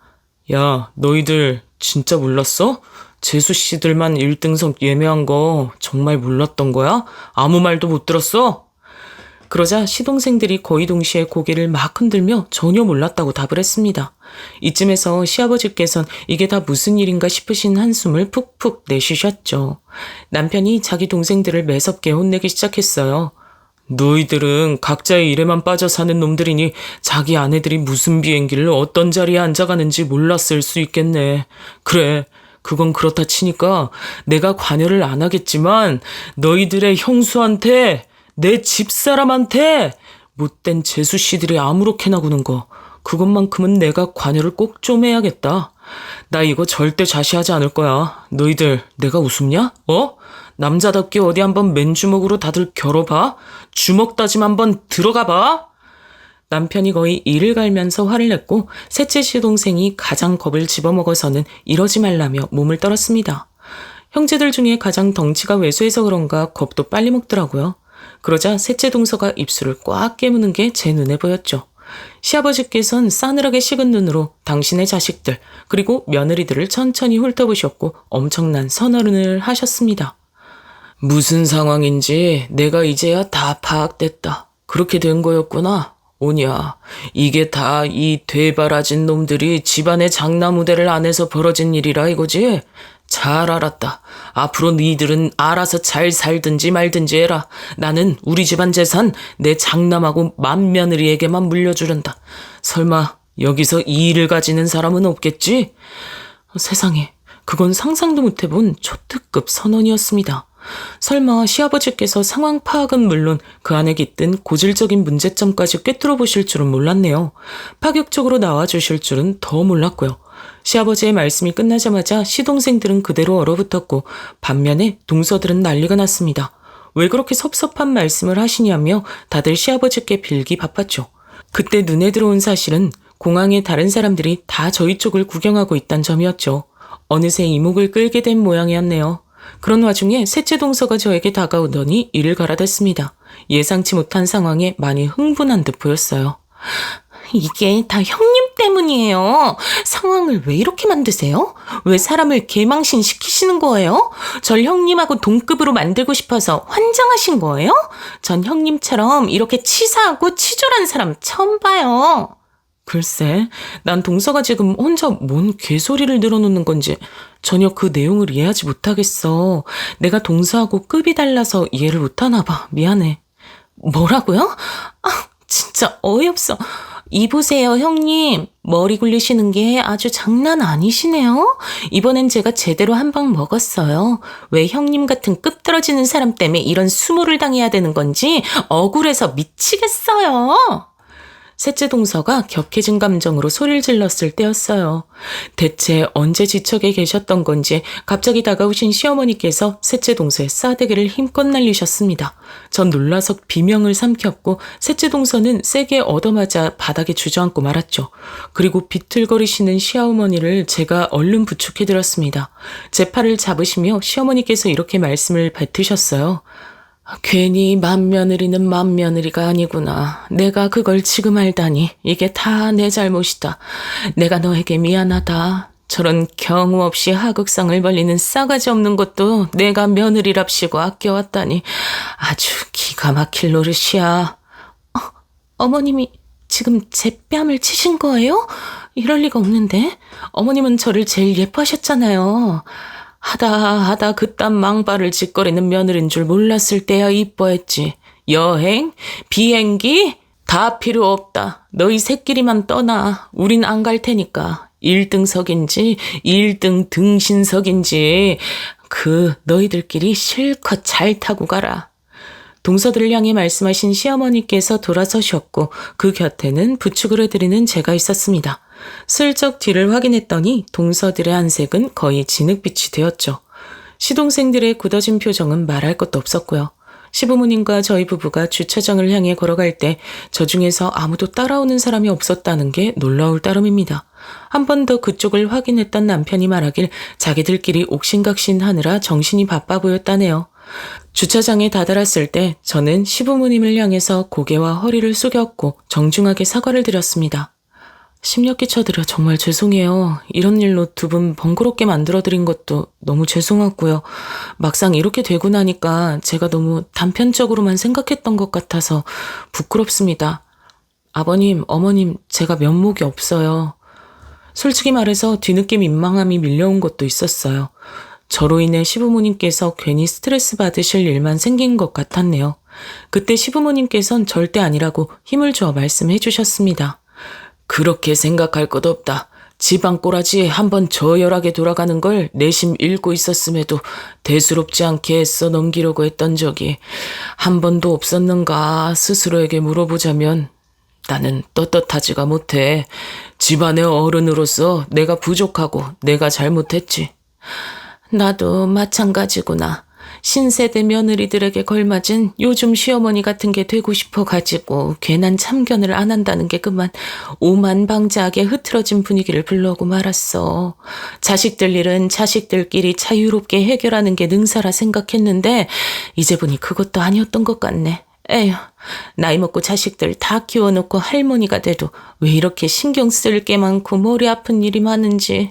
야, 너희들 진짜 몰랐어? 재수 씨들만 1등석 예매한 거 정말 몰랐던 거야? 아무 말도 못 들었어? 그러자 시동생들이 거의 동시에 고개를 막 흔들며 전혀 몰랐다고 답을 했습니다. 이쯤에서 시아버지께선 이게 다 무슨 일인가 싶으신 한숨을 푹푹 내쉬셨죠. 남편이 자기 동생들을 매섭게 혼내기 시작했어요. 너희들은 각자의 일에만 빠져 사는 놈들이니 자기 아내들이 무슨 비행기를 어떤 자리에 앉아가는지 몰랐을 수 있겠네. 그래, 그건 그렇다 치니까 내가 관여를 안 하겠지만 너희들의 형수한테 내 집사람한테 못된 재수씨들이 아무렇게나 구는 거 그것만큼은 내가 관여를 꼭 좀 해야겠다. 나 이거 절대 자시하지 않을 거야. 너희들 내가 우습냐? 남자답게 어디 한번 맨주먹으로 다들 겨뤄봐. 주먹 다짐 한번 들어가봐. 남편이 거의 이를 갈면서 화를 냈고 셋째 시동생이 가장 겁을 집어먹어서는 이러지 말라며 몸을 떨었습니다. 형제들 중에 가장 덩치가 왜소해서 그런가 겁도 빨리 먹더라고요. 그러자 셋째 동서가 입술을 꽉 깨무는 게 제 눈에 보였죠. 시아버지께선 싸늘하게 식은 눈으로 당신의 자식들 그리고 며느리들을 천천히 훑어보셨고 엄청난 선언을 하셨습니다. 무슨 상황인지 내가 이제야 다 파악됐다. 그렇게 된 거였구나. 오냐, 이게 다 이 되바라진 놈들이 집안의 장나무대를 안에서 벌어진 일이라 이거지? 잘 알았다. 앞으로 너희들은 알아서 잘 살든지 말든지 해라. 나는 우리 집안 재산 내 장남하고 맏며느리에게만 물려주란다. 설마 여기서 이 일을 가지는 사람은 없겠지? 세상에, 그건 상상도 못해본 초특급 선언이었습니다. 설마 시아버지께서 상황 파악은 물론 그 안에 깃든 고질적인 문제점까지 꿰뚫어 보실 줄은 몰랐네요. 파격적으로 나와주실 줄은 더 몰랐고요. 시아버지의 말씀이 끝나자마자 시동생들은 그대로 얼어붙었고 반면에 동서들은 난리가 났습니다. 왜 그렇게 섭섭한 말씀을 하시냐며 다들 시아버지께 빌기 바빴죠. 그때 눈에 들어온 사실은 공항의 다른 사람들이 다 저희 쪽을 구경하고 있단 점이었죠. 어느새 이목을 끌게 된 모양이었네요. 그런 와중에 셋째 동서가 저에게 다가오더니 이를 갈아댔습니다. 예상치 못한 상황에 많이 흥분한 듯 보였어요. 이게 다 형님 때문이에요. 상황을 왜 이렇게 만드세요? 왜 사람을 개망신 시키시는 거예요? 절 형님하고 동급으로 만들고 싶어서 환장하신 거예요? 전 형님처럼 이렇게 치사하고 치졸한 사람 처음 봐요. 글쎄, 난 동서가 지금 혼자 뭔 개소리를 늘어놓는 건지 전혀 그 내용을 이해하지 못하겠어. 내가 동서하고 급이 달라서 이해를 못하나 봐. 미안해. 뭐라고요? 진짜 어이없어. 이보세요, 형님. 머리 굴리시는 게 아주 장난 아니시네요. 이번엔 제가 제대로 한 방 먹었어요. 왜 형님 같은 급 떨어지는 사람 때문에 이런 수모를 당해야 되는 건지 억울해서 미치겠어요. 셋째 동서가 격해진 감정으로 소리를 질렀을 때였어요. 대체 언제 지척에 계셨던 건지 갑자기 다가오신 시어머니께서 셋째 동서의 싸대기를 힘껏 날리셨습니다. 전 놀라서 비명을 삼켰고 셋째 동서는 세게 얻어맞아 바닥에 주저앉고 말았죠. 그리고 비틀거리시는 시어머니를 제가 얼른 부축해드렸습니다. 제 팔을 잡으시며 시어머니께서 이렇게 말씀을 뱉으셨어요. 괜히 맏며느리는 맏며느리가 아니구나. 내가 그걸 지금 알다니. 이게 다 내 잘못이다. 내가 너에게 미안하다. 저런 경우 없이 하극상을 벌리는 싸가지 없는 것도 내가 며느리랍시고 아껴왔다니. 아주 기가 막힐 노릇이야. 어머님이 지금 제 뺨을 치신 거예요? 이럴 리가 없는데. 어머님은 저를 제일 예뻐하셨잖아요. 하다 그딴 망발을 짓거리는 며느리인 줄 몰랐을 때야 이뻐했지. 여행? 비행기? 다 필요 없다. 너희 새끼리만 떠나. 우린 안 갈 테니까. 1등석인지 1등 등신석인지 너희들끼리 실컷 잘 타고 가라. 동서들을 향해 말씀하신 시어머니께서 돌아서셨고 그 곁에는 부축을 해드리는 제가 있었습니다. 슬쩍 뒤를 확인했더니 동서들의 안색은 거의 진흙빛이 되었죠. 시동생들의 굳어진 표정은 말할 것도 없었고요. 시부모님과 저희 부부가 주차장을 향해 걸어갈 때 저 중에서 아무도 따라오는 사람이 없었다는 게 놀라울 따름입니다. 한 번 더 그쪽을 확인했던 남편이 말하길 자기들끼리 옥신각신 하느라 정신이 바빠 보였다네요. 주차장에 다다랐을 때 저는 시부모님을 향해서 고개와 허리를 숙였고 정중하게 사과를 드렸습니다. 심렵게 쳐드려 정말 죄송해요. 이런 일로 두 분 번거롭게 만들어드린 것도 너무 죄송하고요. 막상 이렇게 되고 나니까 제가 너무 단편적으로만 생각했던 것 같아서 부끄럽습니다. 아버님, 어머님, 제가 면목이 없어요. 솔직히 말해서 뒤늦게 민망함이 밀려온 것도 있었어요. 저로 인해 시부모님께서 괜히 스트레스 받으실 일만 생긴 것 같았네요. 그때 시부모님께선 절대 아니라고 힘을 주어 말씀해 주셨습니다. 그렇게 생각할 것 없다. 집안 꼬라지 한번 저열하게 돌아가는 걸 내심 읽고 있었음에도 대수롭지 않게 애써 넘기려고 했던 적이 한 번도 없었는가 스스로에게 물어보자면 나는 떳떳하지가 못해. 집안의 어른으로서 내가 부족하고 내가 잘못했지. 나도 마찬가지구나. 신세대 며느리들에게 걸맞은 요즘 시어머니 같은 게 되고 싶어가지고 괜한 참견을 안 한다는 게 그만 오만방자하게 흐트러진 분위기를 불러오고 말았어. 자식들 일은 자식들끼리 자유롭게 해결하는 게 능사라 생각했는데 이제 보니 그것도 아니었던 것 같네. 에휴, 나이 먹고 자식들 다 키워놓고 할머니가 돼도 왜 이렇게 신경 쓸 게 많고 머리 아픈 일이 많은지.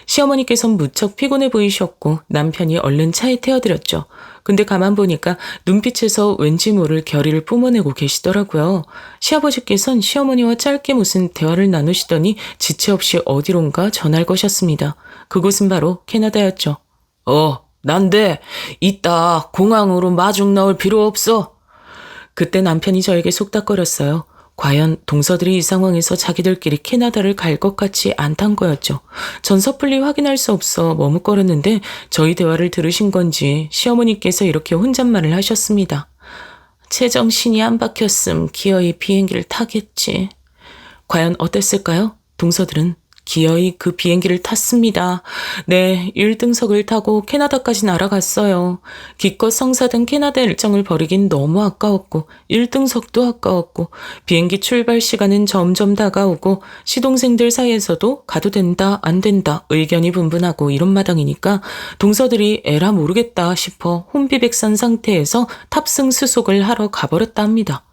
시어머니께선 무척 피곤해 보이셨고 남편이 얼른 차에 태워드렸죠. 근데 가만 보니까 눈빛에서 왠지 모를 결의를 뿜어내고 계시더라고요. 시아버지께선 시어머니와 짧게 무슨 대화를 나누시더니 지체 없이 어디론가 전화를 거셨습니다. 그곳은 바로 캐나다였죠. 난데 이따 공항으로 마중 나올 필요 없어. 그때 남편이 저에게 속닥거렸어요. 과연 동서들이 이 상황에서 자기들끼리 캐나다를 갈 것 같지 않단 거였죠. 전 섣불리 확인할 수 없어 머뭇거렸는데 저희 대화를 들으신 건지 시어머니께서 이렇게 혼잣말을 하셨습니다. 제정신이 안 박혔음 기어이 비행기를 타겠지. 과연 어땠을까요? 동서들은 기어이 그 비행기를 탔습니다. 네, 1등석을 타고 캐나다까지 날아갔어요. 기껏 성사된 캐나다 일정을 버리긴 너무 아까웠고 1등석도 아까웠고 비행기 출발 시간은 점점 다가오고 시동생들 사이에서도 가도 된다 안 된다 의견이 분분하고 이런 마당이니까 동서들이 에라 모르겠다 싶어 혼비백산 상태에서 탑승 수속을 하러 가버렸다 합니다.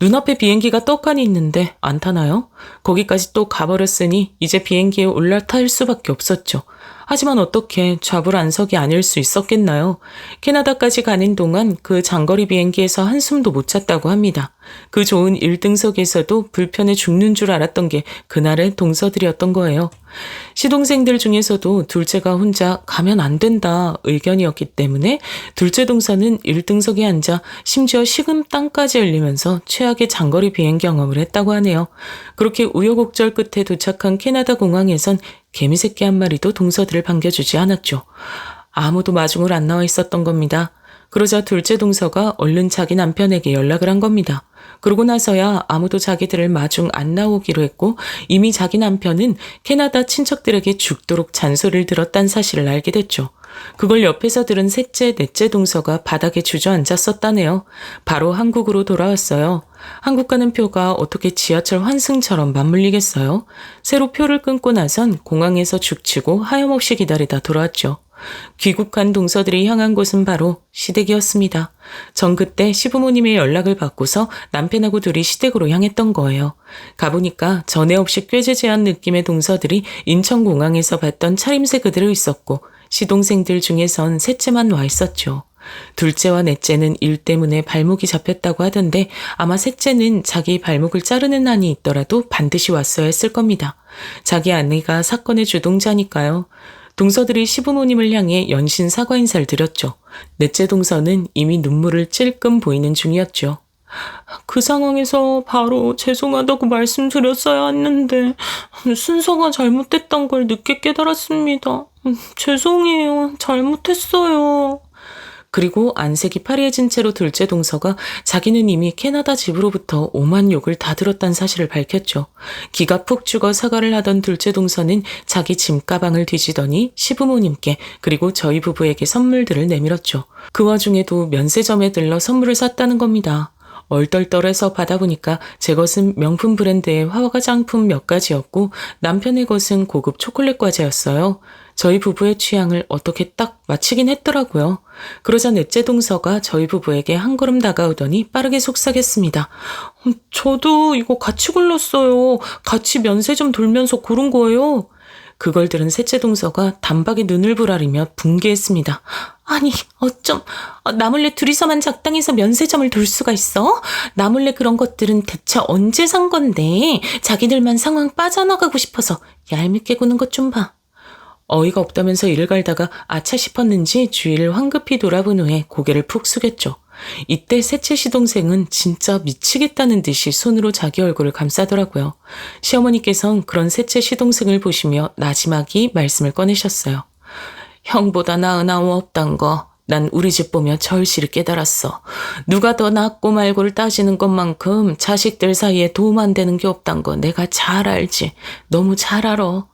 눈앞에 비행기가 떡하니 있는데 안 타나요? 거기까지 또 가버렸으니 이제 비행기에 올라탈 수밖에 없었죠. 하지만 어떻게 좌불안석이 아닐 수 있었겠나요? 캐나다까지 가는 동안 그 장거리 비행기에서 한숨도 못 잤다고 합니다. 그 좋은 1등석에서도 불편해 죽는 줄 알았던 게 그날의 동서들이었던 거예요. 시동생들 중에서도 둘째가 혼자 가면 안 된다 의견이었기 때문에 둘째 동서는 1등석에 앉아 심지어 식은땀까지 흘리면서 최악의 장거리 비행 경험을 했다고 하네요. 그렇게 우여곡절 끝에 도착한 캐나다 공항에선 개미새끼 한 마리도 동서들을 반겨주지 않았죠. 아무도 마중을 안 나와 있었던 겁니다. 그러자 둘째 동서가 얼른 자기 남편에게 연락을 한 겁니다. 그러고 나서야 아무도 자기들을 마중 안 나오기로 했고 이미 자기 남편은 캐나다 친척들에게 죽도록 잔소리를 들었다는 사실을 알게 됐죠. 그걸 옆에서 들은 셋째, 넷째 동서가 바닥에 주저앉았었다네요. 바로 한국으로 돌아왔어요. 한국 가는 표가 어떻게 지하철 환승처럼 맞물리겠어요? 새로 표를 끊고 나선 공항에서 죽치고 하염없이 기다리다 돌아왔죠. 귀국한 동서들이 향한 곳은 바로 시댁이었습니다. 전 그때 시부모님의 연락을 받고서 남편하고 둘이 시댁으로 향했던 거예요. 가보니까 전에 없이 꾀재재한 느낌의 동서들이 인천공항에서 봤던 차림새 그대로 있었고 시동생들 중에선 셋째만 와 있었죠. 둘째와 넷째는 일 때문에 발목이 잡혔다고 하던데 아마 셋째는 자기 발목을 자르는 한이 있더라도 반드시 왔어야 했을 겁니다. 자기 아내가 사건의 주동자니까요. 동서들이 시부모님을 향해 연신 사과 인사를 드렸죠. 넷째 동서는 이미 눈물을 찔끔 보이는 중이었죠. 그 상황에서 바로 죄송하다고 말씀드렸어야 했는데 순서가 잘못됐던 걸 늦게 깨달았습니다. 죄송해요. 잘못했어요. 그리고 안색이 파리해진 채로 둘째 동서가 자기는 이미 캐나다 집으로부터 오만 욕을 다 들었다는 사실을 밝혔죠. 기가 푹 죽어 사과를 하던 둘째 동서는 자기 짐가방을 뒤지더니 시부모님께 그리고 저희 부부에게 선물들을 내밀었죠. 그 와중에도 면세점에 들러 선물을 샀다는 겁니다. 얼떨떨해서 받아보니까 제 것은 명품 브랜드의 화장품 몇 가지였고 남편의 것은 고급 초콜릿 과자였어요. 저희 부부의 취향을 어떻게 딱 맞히긴 했더라고요. 그러자 넷째 동서가 저희 부부에게 한 걸음 다가오더니 빠르게 속삭였습니다. 저도 이거 같이 골랐어요. 같이 면세점 돌면서 고른 거예요. 그걸 들은 셋째 동서가 단박에 눈을 부라리며 분개했습니다. 아니 어쩜 나 몰래 둘이서만 작당해서 면세점을 돌 수가 있어? 나 몰래 그런 것들은 대체 언제 산 건데 자기들만 상황 빠져나가고 싶어서 얄밉게 구는 것 좀 봐. 어이가 없다면서 이를 갈다가 아차 싶었는지 주위를 황급히 돌아본 후에 고개를 푹 숙였죠. 이때 셋째 시동생은 진짜 미치겠다는 듯이 손으로 자기 얼굴을 감싸더라고요. 시어머니께선 그런 셋째 시동생을 보시며 나지막이 말씀을 꺼내셨어요. 형보다 나은 아무 없단 거 난 우리 집 보며 절실히 깨달았어. 누가 더 낫고 말고를 따지는 것만큼 자식들 사이에 도움 안 되는 게 없단 거 내가 잘 알지. 너무 잘 알아.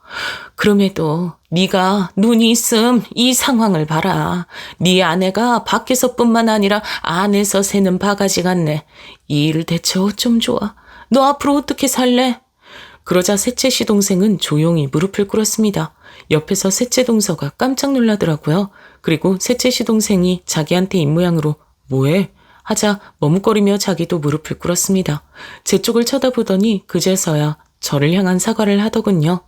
그럼에도 네가 눈이 있음 이 상황을 봐라. 네 아내가 밖에서뿐만 아니라 안에서 새는 바가지 같네. 이 일을 대체 어쩜 좋아. 너 앞으로 어떻게 살래? 그러자 셋째 시동생은 조용히 무릎을 꿇었습니다. 옆에서 셋째 동서가 깜짝 놀라더라고요. 그리고 셋째 시동생이 자기한테 입모양으로 뭐해? 하자 머뭇거리며 자기도 무릎을 꿇었습니다. 제 쪽을 쳐다보더니 그제서야 저를 향한 사과를 하더군요.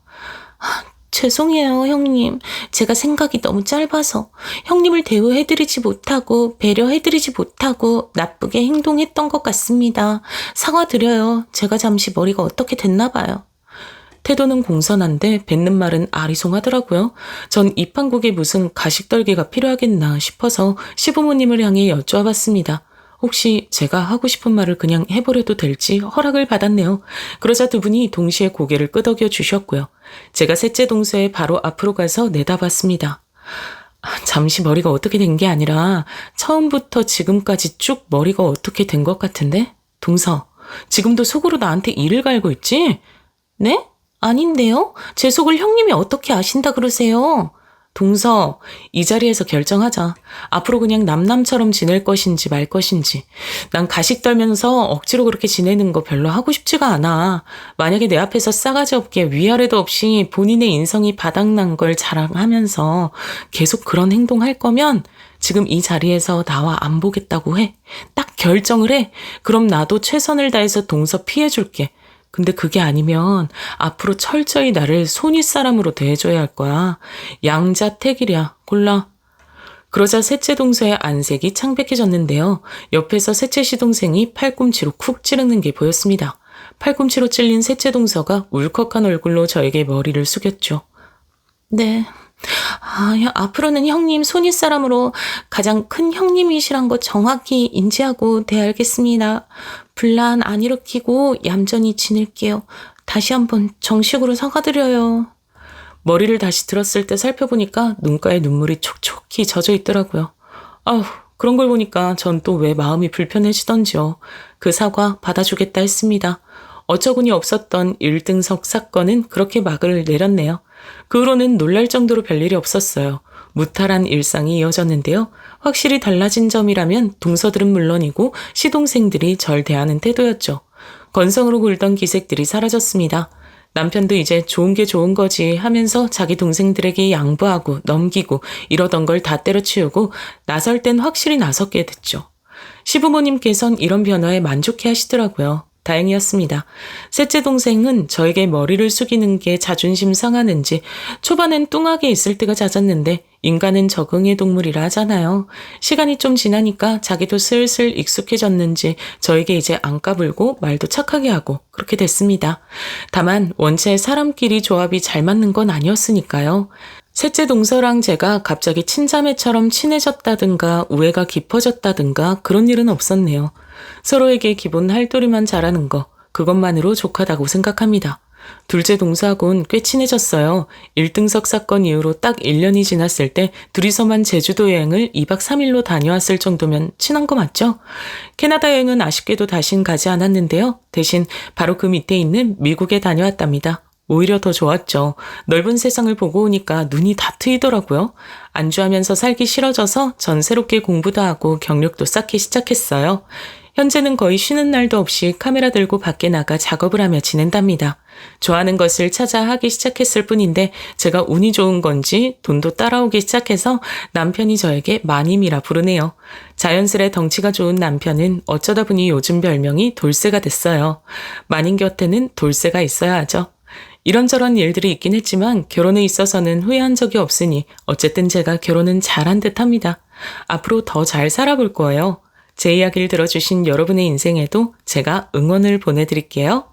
죄송해요, 형님. 제가 생각이 너무 짧아서 형님을 대우해드리지 못하고 배려해드리지 못하고 나쁘게 행동했던 것 같습니다. 사과드려요. 제가 잠시 머리가 어떻게 됐나 봐요. 태도는 공손한데 뱉는 말은 아리송하더라고요. 전 입한국에 무슨 가식떨기가 필요하겠나 싶어서 시부모님을 향해 여쭈어봤습니다. 혹시 제가 하고 싶은 말을 그냥 해버려도 될지 허락을 받았네요. 그러자 두 분이 동시에 고개를 끄덕여 주셨고요. 제가 셋째 동서의 바로 앞으로 가서 내다봤습니다. 잠시 머리가 어떻게 된 게 아니라 처음부터 지금까지 쭉 머리가 어떻게 된 것 같은데? 동서, 지금도 속으로 나한테 이를 갈고 있지? 네? 아닌데요? 제 속을 형님이 어떻게 아신다 그러세요? 동서, 이 자리에서 결정하자. 앞으로 그냥 남남처럼 지낼 것인지 말 것인지. 난 가식 떨면서 억지로 그렇게 지내는 거 별로 하고 싶지가 않아. 만약에 내 앞에서 싸가지 없게 위아래도 없이 본인의 인성이 바닥난 걸 자랑하면서 계속 그런 행동할 거면 지금 이 자리에서 나와 안 보겠다고 해. 딱 결정을 해. 그럼 나도 최선을 다해서 동서 피해줄게. 근데 그게 아니면 앞으로 철저히 나를 손윗사람으로 대해줘야 할 거야. 양자택일이야. 골라. 그러자 셋째 동서의 안색이 창백해졌는데요. 옆에서 셋째 시동생이 팔꿈치로 쿡 찌르는 게 보였습니다. 팔꿈치로 찔린 셋째 동서가 울컥한 얼굴로 저에게 머리를 숙였죠. 네. 앞으로는 형님 손윗사람으로 가장 큰 형님이시란 거 정확히 인지하고 대하겠습니다. 분란 안 일으키고 얌전히 지낼게요. 다시 한번 정식으로 사과드려요. 머리를 다시 들었을 때 살펴보니까 눈가에 눈물이 촉촉히 젖어 있더라고요. 그런 걸 보니까 전 또 왜 마음이 불편해지던지요. 그 사과 받아주겠다 했습니다. 어처구니 없었던 1등석 사건은 그렇게 막을 내렸네요. 그 후로는 놀랄 정도로 별일이 없었어요. 무탈한 일상이 이어졌는데요. 확실히 달라진 점이라면 동서들은 물론이고 시동생들이 절 대하는 태도였죠. 건성으로 굴던 기색들이 사라졌습니다. 남편도 이제 좋은 게 좋은 거지 하면서 자기 동생들에게 양보하고 넘기고 이러던 걸 다 때려치우고 나설 땐 확실히 나섰게 됐죠. 시부모님께선 이런 변화에 만족해 하시더라고요. 다행이었습니다. 셋째 동생은 저에게 머리를 숙이는 게 자존심 상하는지 초반엔 뚱하게 있을 때가 잦았는데 인간은 적응의 동물이라 하잖아요. 시간이 좀 지나니까 자기도 슬슬 익숙해졌는지 저에게 이제 안 까불고 말도 착하게 하고 그렇게 됐습니다. 다만 원체 사람끼리 조합이 잘 맞는 건 아니었으니까요. 셋째 동서랑 제가 갑자기 친자매처럼 친해졌다든가 우애가 깊어졌다든가 그런 일은 없었네요. 서로에게 기본 할도리만 잘하는 거, 그것만으로 족하다고 생각합니다. 둘째 동서하고는 꽤 친해졌어요. 1등석 사건 이후로 딱 1년이 지났을 때 둘이서만 제주도 여행을 2박 3일로 다녀왔을 정도면 친한 거 맞죠? 캐나다 여행은 아쉽게도 다신 가지 않았는데요. 대신 바로 그 밑에 있는 미국에 다녀왔답니다. 오히려 더 좋았죠. 넓은 세상을 보고 오니까 눈이 다 트이더라고요. 안주하면서 살기 싫어져서 전 새롭게 공부도 하고 경력도 쌓기 시작했어요. 현재는 거의 쉬는 날도 없이 카메라 들고 밖에 나가 작업을 하며 지낸답니다. 좋아하는 것을 찾아 하기 시작했을 뿐인데 제가 운이 좋은 건지 돈도 따라오기 시작해서 남편이 저에게 마님이라 부르네요. 자연스레 덩치가 좋은 남편은 어쩌다 보니 요즘 별명이 돌쇠가 됐어요. 마님 곁에는 돌쇠가 있어야 하죠. 이런저런 일들이 있긴 했지만 결혼에 있어서는 후회한 적이 없으니 어쨌든 제가 결혼은 잘한 듯합니다. 앞으로 더 잘 살아볼 거예요. 제 이야기를 들어주신 여러분의 인생에도 제가 응원을 보내드릴게요.